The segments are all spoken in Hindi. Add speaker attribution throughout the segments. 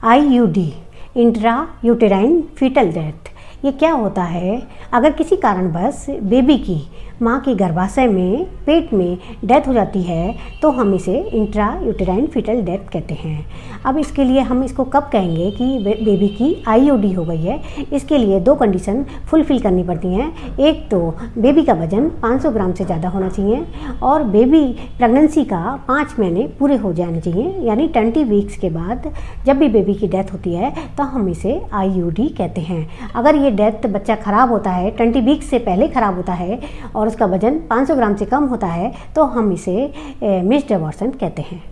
Speaker 1: IUD, intrauterine fetal death, ये क्या होता है? अगर किसी कारणवश बेबी की माँ के गर्भाशय में पेट में डेथ हो जाती है तो हम इसे इंट्रा यूटेराइन फीटल डेथ कहते हैं। अब इसके लिए हम इसको कब कहेंगे कि बेबी की आईयूडी हो गई है? इसके लिए दो कंडीशन फुलफिल करनी पड़ती हैं। एक तो बेबी का वजन 500 ग्राम से ज़्यादा होना चाहिए और बेबी प्रेगनेंसी का 5 महीने पूरे हो जाने चाहिए, यानी 20 वीक्स के बाद जब भी बेबी की डेथ होती है तो हम इसे आईयूडी कहते हैं। अगर ये डेथ बच्चा ख़राब होता है, 20 वीक्स से पहले ख़राब होता है और उसका वजन 500 ग्राम से कम होता है तो हम इसे मिस्ड अबॉर्शन कहते हैं।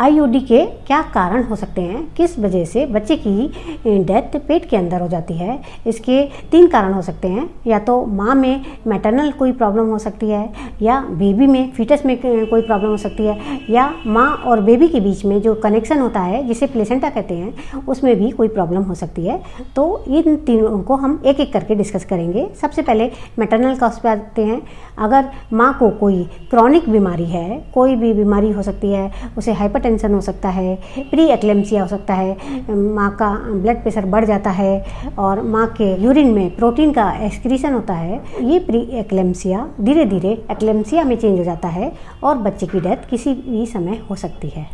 Speaker 1: आईयूडी के क्या कारण हो सकते हैं? किस वजह से बच्चे की डेथ पेट के अंदर हो जाती है? इसके 3 कारण हो सकते हैं। या तो माँ में मैटरनल कोई प्रॉब्लम हो सकती है, या बेबी में फीटस में कोई प्रॉब्लम हो सकती है, या माँ और बेबी के बीच में जो कनेक्शन होता है जिसे प्लेसेंटा कहते हैं उसमें भी कोई प्रॉब्लम हो सकती है। तो इन तीनों को हम एक एक करके डिस्कस करेंगे। सबसे पहले मैटरनल कॉज पे आते हैं। अगर माँ को कोई क्रॉनिक बीमारी है, कोई भी बीमारी हो सकती है, उसे हाइपरटेंशन हो सकता है, प्री एक्लेम्सिया हो सकता है, माँ का ब्लड प्रेशर बढ़ जाता है और माँ के यूरिन में प्रोटीन का एक्सक्रीशन होता है। ये प्री एक्लेम्सिया धीरे धीरे एक्लेम्सिया में चेंज हो जाता है और बच्चे की डेथ किसी भी समय हो सकती है।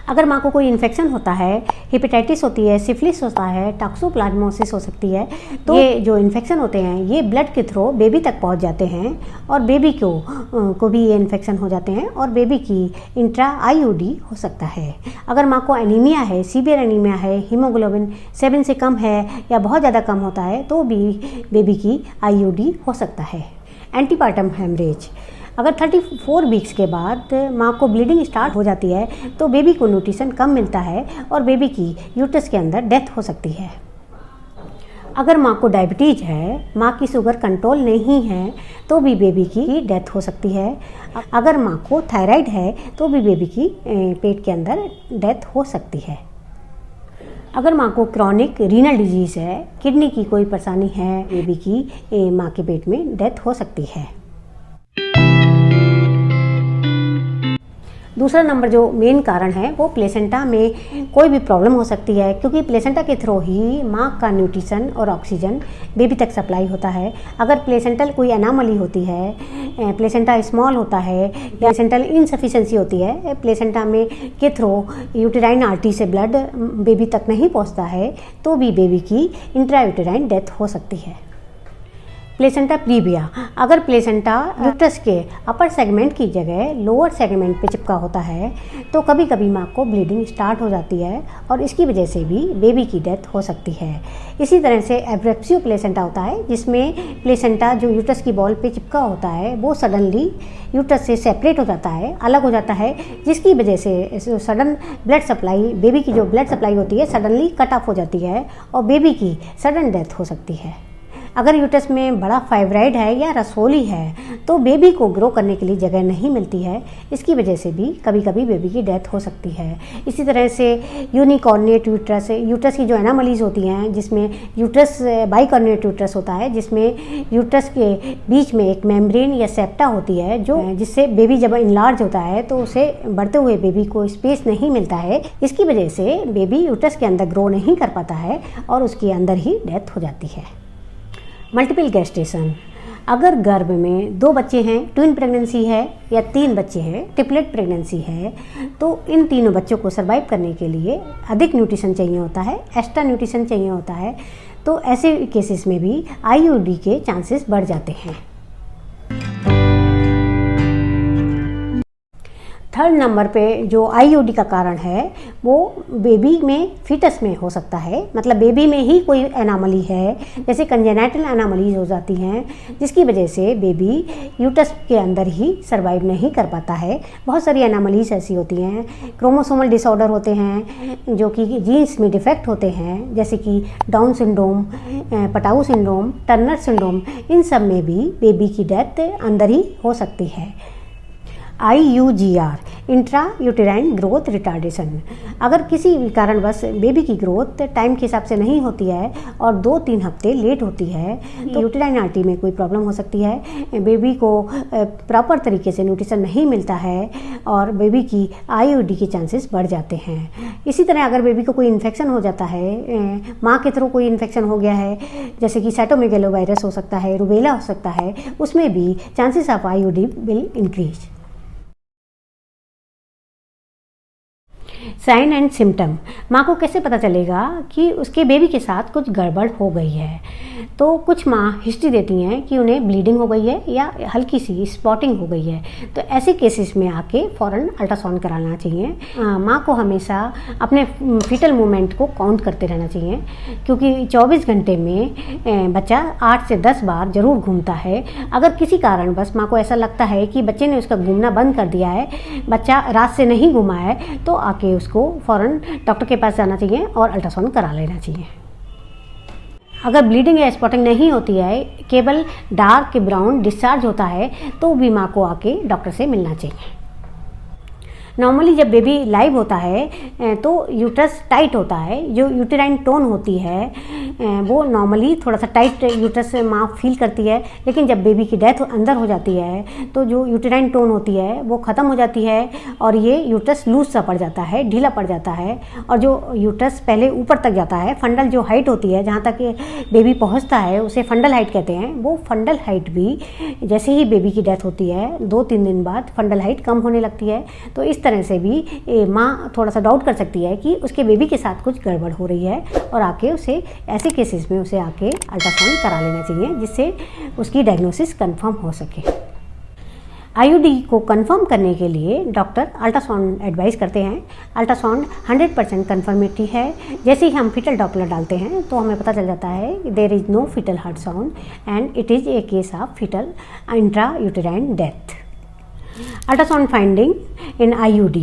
Speaker 1: अगर माँ को कोई इन्फेक्शन होता है, हेपेटाइटिस होती है, सिफिलिस होता है, टॉक्सोप्लाज्मोसिस हो सकती है, तो ये जो इन्फेक्शन होते हैं ये ब्लड के थ्रू बेबी तक पहुँच जाते हैं और बेबी को भी ये इन्फेक्शन हो जाते हैं और बेबी की इंट्रा आईयूडी हो सकता है। अगर माँ को एनीमिया है, सीवियर एनीमिया है, हीमोग्लोबिन 7 से कम है या बहुत ज़्यादा कम होता है तो भी बेबी की आईयूडी हो सकता है। एंटीपार्टम हेमरेज, अगर 34 वीक्स के बाद माँ को ब्लीडिंग स्टार्ट हो जाती है तो बेबी को न्यूट्रिशन कम मिलता है और बेबी की यूट्रस के अंदर डेथ हो सकती है। अगर माँ को डायबिटीज़ है, माँ की शुगर कंट्रोल नहीं है तो भी बेबी की डेथ हो सकती है। अगर माँ को थायराइड है तो भी बेबी की पेट के अंदर डेथ हो सकती है। अगर माँ को क्रॉनिक रीनल डिजीज़ है, किडनी की कोई परेशानी है, बेबी की माँ के पेट में डेथ हो सकती है। दूसरा नंबर जो मेन कारण है वो प्लेसेंटा में कोई भी प्रॉब्लम हो सकती है, क्योंकि प्लेसेंटा के थ्रू ही माँ का न्यूट्रिशन और ऑक्सीजन बेबी तक सप्लाई होता है। अगर प्लेसेंटल कोई एनामली होती है, प्लेसेंटा स्मॉल होता है, प्लेसेंटल इनसफिशिएंसी होती है, प्लेसेंटा में के थ्रू यूटेराइन आर्टरी से ब्लड बेबी तक नहीं पहुँचता है तो भी बेबी की इंट्रा यूटेराइन डेथ हो सकती है। प्लेसेंटा प्रीविया, अगर प्लेसेंटा यूट्रस के अपर सेगमेंट की जगह लोअर सेगमेंट पे चिपका होता है तो कभी कभी माँ को ब्लीडिंग स्टार्ट हो जाती है और इसकी वजह से भी बेबी की डेथ हो सकती है। इसी तरह से एब्रेप्सियो प्लेसेंटा होता है जिसमें प्लेसेंटा जो यूट्रस की बॉल पे चिपका होता है वो सडनली यूट्रस से सेपरेट हो जाता है, अलग हो जाता है, जिसकी वजह से सडन ब्लड सप्लाई, बेबी की जो ब्लड सप्लाई होती है सडनली कट ऑफ हो जाती है और बेबी की सडन डेथ हो सकती है। अगर यूट्रस में बड़ा फाइब्राइड है या रसोली है तो बेबी को ग्रो करने के लिए जगह नहीं मिलती है, इसकी वजह से भी कभी कभी बेबी की डेथ हो सकती है। इसी तरह से यूनिकॉर्निएट यूट्रस, यूट्रस की जो एनामलीज होती हैं जिसमें यूट्रस बाइकॉर्निएट यूट्रस होता है, जिसमें यूट्रस के बीच में एक मेम्ब्रेन या सेप्टा होती है जो जिससे बेबी जब इनलार्ज होता है तो उसे बढ़ते हुए बेबी को स्पेस नहीं मिलता है, इसकी वजह से बेबी यूट्रस के अंदर ग्रो नहीं कर पाता है और उसके अंदर ही डेथ हो जाती है। मल्टीपल गेस्टेशन, अगर गर्भ में 2 बच्चे हैं, ट्विन प्रेगनेंसी है या 3 बच्चे हैं, ट्रिपलेट प्रेगनेंसी है, तो इन तीनों बच्चों को सर्वाइव करने के लिए अधिक न्यूट्रिशन चाहिए होता है, एक्स्ट्रा न्यूट्रिशन चाहिए होता है, तो ऐसे केसेस में भी आईयूडी के चांसेस बढ़ जाते हैं। 3rd नंबर पे जो आईयूडी का कारण है वो बेबी में फीटस में हो सकता है, मतलब बेबी में ही कोई एनामली है, जैसे कंजेनाइटल एनामलीज हो जाती हैं जिसकी वजह से बेबी यूट्रस के अंदर ही सर्वाइव नहीं कर पाता है। बहुत सारी एनामलीज ऐसी होती हैं, क्रोमोसोमल डिसऑर्डर होते हैं जो कि जीन्स में डिफेक्ट होते हैं, जैसे कि Down syndrome, Patau syndrome, Turner syndrome, इन सब में भी बेबी की डेथ अंदर ही हो सकती है। IUGR, intra uterine growth retardation. अगर किसी भी कारणवश बेबी की ग्रोथ टाइम के हिसाब से नहीं होती है और 2-3 हफ्ते लेट होती है तो यूटेराइन आर्टरी में कोई प्रॉब्लम हो सकती है, बेबी को प्रॉपर तरीके से न्यूट्रिशन नहीं मिलता है और बेबी की IUD के चांसेस बढ़ जाते हैं। इसी तरह अगर बेबी को कोई इन्फेक्शन हो जाता है, माँ के थ्रू कोई इन्फेक्शन हो गया है, जैसे कि साइटोमेगालोवायरस हो सकता है, रूबेला हो सकता है, उसमें भी chances of IUD will increase. Sign and symptom, माँ को कैसे पता चलेगा कि उसके बेबी के साथ कुछ गड़बड़ हो गई है? तो कुछ माँ हिस्ट्री देती हैं कि उन्हें ब्लीडिंग हो गई है या हल्की सी स्पॉटिंग हो गई है, तो ऐसे केसेस में आके फ़ौरन अल्ट्रासाउंड कराना चाहिए। माँ को हमेशा अपने फीटल मूवमेंट को काउंट करते रहना चाहिए, क्योंकि 24 घंटे में बच्चा 8 से 10 बार ज़रूर घूमता है। अगर किसी कारण बस माँ को ऐसा लगता है कि बच्चे ने उसका घूमना बंद कर दिया है, बच्चा रात से नहीं घूमा है, तो आके उसको फ़ौरन डॉक्टर के पास जाना चाहिए और अल्ट्रासाउंड करा लेना चाहिए। अगर ब्लीडिंग या स्पॉटिंग नहीं होती है, केवल डार्क ब्राउन डिस्चार्ज होता है, तो भी माँ को आके डॉक्टर से मिलना चाहिए। नॉर्मली जब बेबी लाइव होता है तो यूट्रस टाइट होता है, जो यूटेराइन टोन होती है वो नॉर्मली थोड़ा सा टाइट यूट्रस माँ फील करती है, लेकिन जब बेबी की डेथ अंदर हो जाती है तो जो यूटेराइन टोन होती है वो ख़त्म हो जाती है और ये यूट्रस लूज सा पड़ जाता है, ढीला पड़ जाता है। और जो यूट्रस पहले ऊपर तक जाता है, फंडल जो हाइट होती है जहाँ तक बेबी पहुँचता है उसे फंडल हाइट कहते हैं, वो फंडल हाइट भी जैसे ही बेबी की डेथ होती है 2-3 दिन बाद फंडल हाइट कम होने लगती है। तो इस तरह से भी माँ थोड़ा सा डाउट कर सकती है कि उसके बेबी के साथ कुछ गड़बड़ हो रही है और आके उसे ऐसे केसेस में उसे आके अल्ट्रासाउंड करा लेना चाहिए, जिससे उसकी डायग्नोसिस कंफर्म हो सके। IUD को कंफर्म करने के लिए डॉक्टर अल्ट्रासाउंड एडवाइस करते हैं। अल्ट्रासाउंड 100% कंफर्मेटरी है। जैसे ही हम फीटल डॉपलर डालते हैं तो हमें पता चल जाता है there is no fetal heart sound and it is a case of fetal intrauterine death. Ultrasound finding in IUD,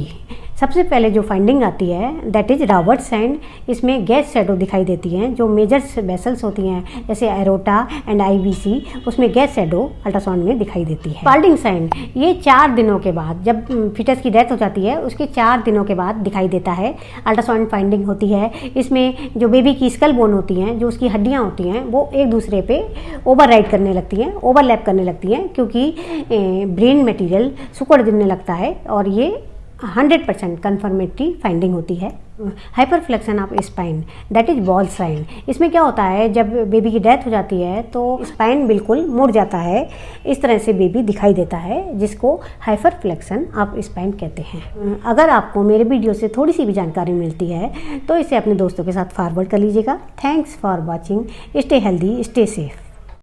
Speaker 1: सबसे पहले जो फाइंडिंग आती है दैट इज रॉबर्ट्स साइन। इसमें गैस शैडो दिखाई देती हैं, जो मेजर वेसल्स होती हैं जैसे एरोटा एंड IVC, उसमें गैस शैडो अल्ट्रासाउंड में दिखाई देती है। स्पाल्डिंग साइन ये 4 दिनों के बाद, जब फीटस की डेथ हो जाती है उसके 4 दिनों के बाद दिखाई देता है, अल्ट्रासाउंड फाइंडिंग होती है। इसमें जो बेबी की स्कल बोन होती हैं, जो उसकी हड्डियाँ होती हैं, वो एक दूसरे पे ओवरराइड करने लगती हैं, ओवरलैप करने लगती हैं, क्योंकि ब्रेन मटेरियल सिकुड़ गिरने लगता है और ये 100% कन्फर्मेटरी फाइंडिंग होती है। Hyperflexion of spine that is ball sign. इसमें क्या होता है, जब बेबी की डेथ हो जाती है तो स्पाइन बिल्कुल मुड़ जाता है, इस तरह से बेबी दिखाई देता है, जिसको हाइपरफ्लेक्शन ऑफ स्पाइन कहते हैं। अगर आपको मेरे वीडियो से थोड़ी सी भी जानकारी मिलती है तो इसे अपने दोस्तों के साथ फॉरवर्ड कर लीजिएगा। Thanks for watching. Stay healthy, stay safe.